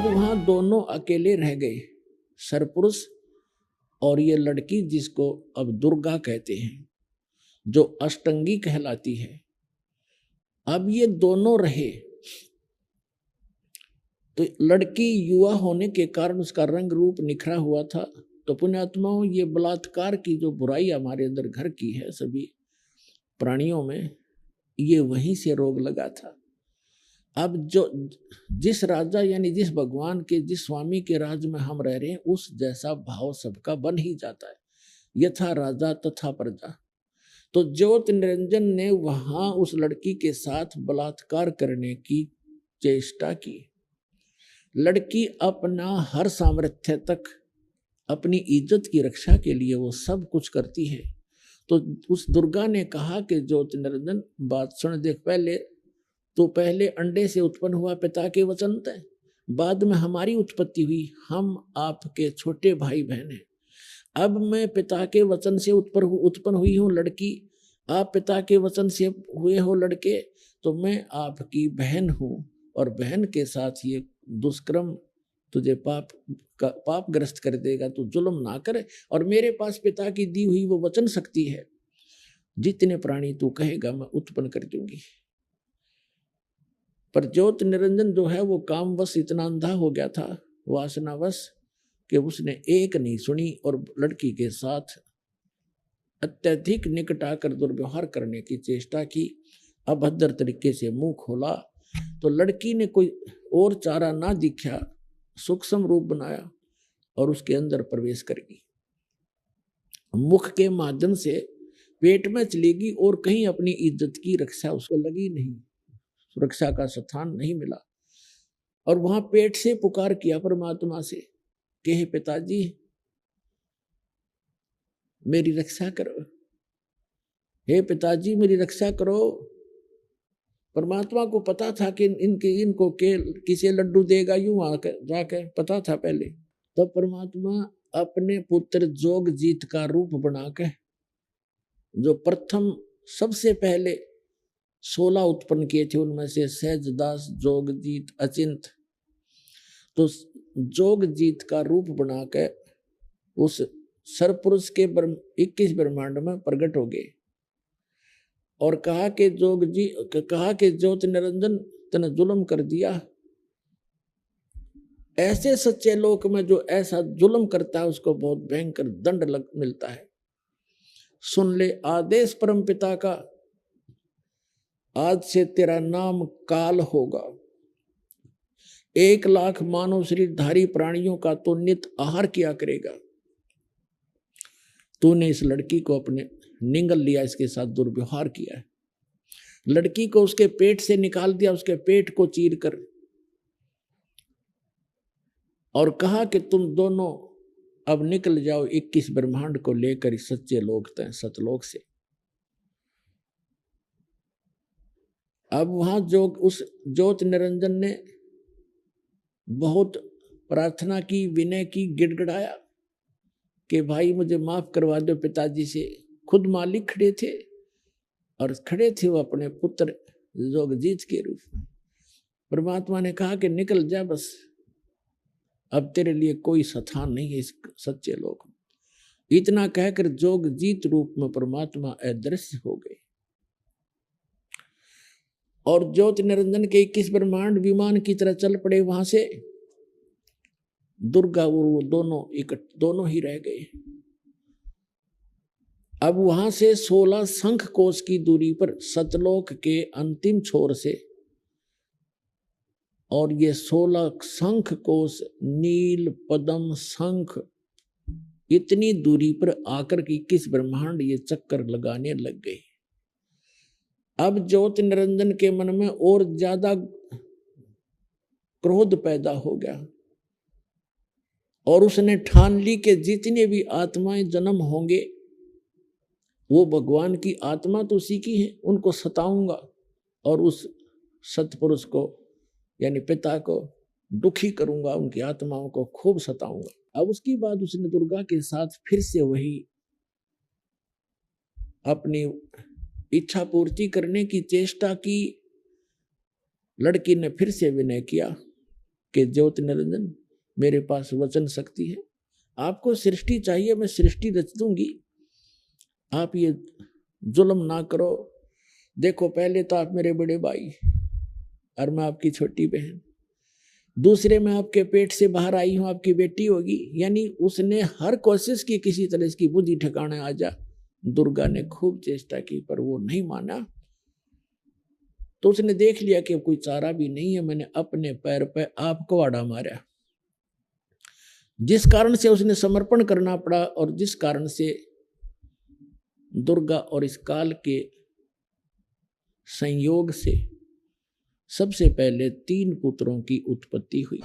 अब वहां दोनों अकेले रह गए, सरपुरुष और ये लड़की जिसको अब दुर्गा कहते हैं, जो अष्टंगी कहलाती है। अब ये दोनों रहे तो लड़की युवा होने के कारण उसका रंग रूप निखरा हुआ था। तो पुण्यात्माओं, ये बलात्कार की जो बुराई हमारे अंदर घर की है सभी प्राणियों में, ये वहीं से रोग लगा था। अब जो जिस राजा यानी जिस भगवान के जिस स्वामी के राज में हम रह रहे हैं, उस जैसा भाव सबका बन ही जाता है, यथा राजा तथा प्रजा। तो ज्योत निरंजन ने वहां उस लड़की के साथ बलात्कार करने की चेष्टा की। लड़की अपना हर सामर्थ्य तक अपनी इज्जत की रक्षा के लिए वो सब कुछ करती है। तो उस दुर्गा ने कहा कि ज्योत निरंजन बात सुन, देख, पहले अंडे से उत्पन्न हुआ पिता के वचन थे, बाद में हमारी उत्पत्ति हुई, हम आपके छोटे भाई बहन हैं। अब मैं पिता के वचन से उत्पन्न हुई हूँ लड़की, आप पिता के वचन से हुए हो लड़के, तो मैं आपकी बहन हूँ और बहन के साथ ये दुष्कर्म तुझे पापग्रस्त कर देगा, तो जुल्म ना करे। और मेरे पास पिता की दी हुई वो वचन शक्ति है, जितने प्राणी तू कहेगा मैं उत्पन्न कर दूंगी। पर ज्योत निरंजन जो है वो कामवश इतना अंधा हो गया था, वासनावश, कि उसने एक नहीं सुनी और लड़की के साथ अत्यधिक निकट आकर दुर्व्यवहार करने की चेष्टा की, अभद्र तरीके से मुंह खोला। तो लड़की ने कोई और चारा ना दिखा, सूक्ष्म रूप बनाया और उसके अंदर प्रवेश कर गई। मुख के माध्यम से पेट में चलेगी और कहीं अपनी इज्जत की रक्षा उसको लगी नहीं, सुरक्षा का स्थान नहीं मिला। और वहां पेट से पुकार किया परमात्मा से कि हे पिताजी मेरी रक्षा करो, हे पिताजी मेरी रक्षा करो। परमात्मा को पता था कि इनको किसे लड्डू देगा, यूं आकर जाकर पता था पहले। तब परमात्मा अपने पुत्र जोगजीत का रूप बनाकर, जो प्रथम सबसे पहले 16 उत्पन्न किए थे, उनमें से सहजदास, जोगजीत, अचिंत, तो जोगजीत का रूप बनाकर उस सरपुरुष के 21 ब्रह्मांड में प्रकट हो गए और कहा कि ज्योत निरंजन तने जुल्म कर दिया। ऐसे सच्चे लोक में जो ऐसा जुल्म करता है उसको बहुत भयंकर दंड मिलता है। सुन ले आदेश परम पिता का, आज से तेरा नाम काल होगा। 1 लाख मानव शरीरधारी प्राणियों का तो नित आहार किया करेगा। तूने इस लड़की को अपने निगल लिया, इसके साथ दुर्व्यवहार किया है। लड़की को उसके पेट से निकाल दिया, उसके पेट को चीर कर, और कहा कि तुम दोनों अब निकल जाओ 21 ब्रह्मांड को लेकर सच्चे लोक तय सतलोक से। अब वहां उस ज्योत निरंजन ने बहुत प्रार्थना की, विनय की, गिड़गिड़ाया कि भाई मुझे माफ करवा दो पिताजी से। खुद मालिक खड़े थे और खड़े थे वो अपने पुत्र जोगजीत के रूप में। परमात्मा ने कहा कि निकल जा, बस अब तेरे लिए कोई स्थान नहीं है इस सच्चे लोक में। इतना कहकर जोगजीत रूप में परमात्मा अदृश्य हो गए और ज्योत निरंजन के 21 ब्रह्मांड विमान की तरह चल पड़े। वहां से दुर्गा और वो दोनों ही रह गए। अब वहां से 16 शंख कोश की दूरी पर सतलोक के अंतिम छोर से, और ये 16 शंख कोश नील पद्म शंख इतनी दूरी पर आकर के 21 ब्रह्मांड ये चक्कर लगाने लग गए। अब ज्योत निरंजन के मन में और ज्यादा क्रोध पैदा हो गया और उसने ठान ली कि जितने भी आत्माएं जन्म होंगे वो भगवान की आत्मा तो उसी की है, उनको सताऊंगा और उस सतपुरुष को यानी पिता को दुखी करूंगा, उनकी आत्माओं को खूब सताऊंगा। अब उसकी बाद उसने दुर्गा के साथ फिर से वही अपनी इच्छा पूर्ति करने की चेष्टा की। लड़की ने फिर से विनय किया कि ज्योत निरंजन मेरे पास वचन शक्ति है, आपको सृष्टि चाहिए, मैं सृष्टि रच दूंगी, आप ये जुल्म ना करो। देखो पहले तो आप मेरे बड़े भाई और मैं आपकी छोटी बहन, दूसरे में आपके पेट से बाहर आई हूं, आपकी बेटी होगी। यानी उसने हर कोशिश की किसी तरह इसकी बुद्धि ठिकाने आ जा। दुर्गा ने खूब चेष्टा की पर वो नहीं माना। तो उसने देख लिया कि कोई चारा भी नहीं है, मैंने अपने पैर पे आप कुहाड़ा मारा, जिस कारण से उसने समर्पण करना पड़ा और जिस कारण से दुर्गा और इस काल के संयोग से सबसे पहले 3 पुत्रों की उत्पत्ति हुई।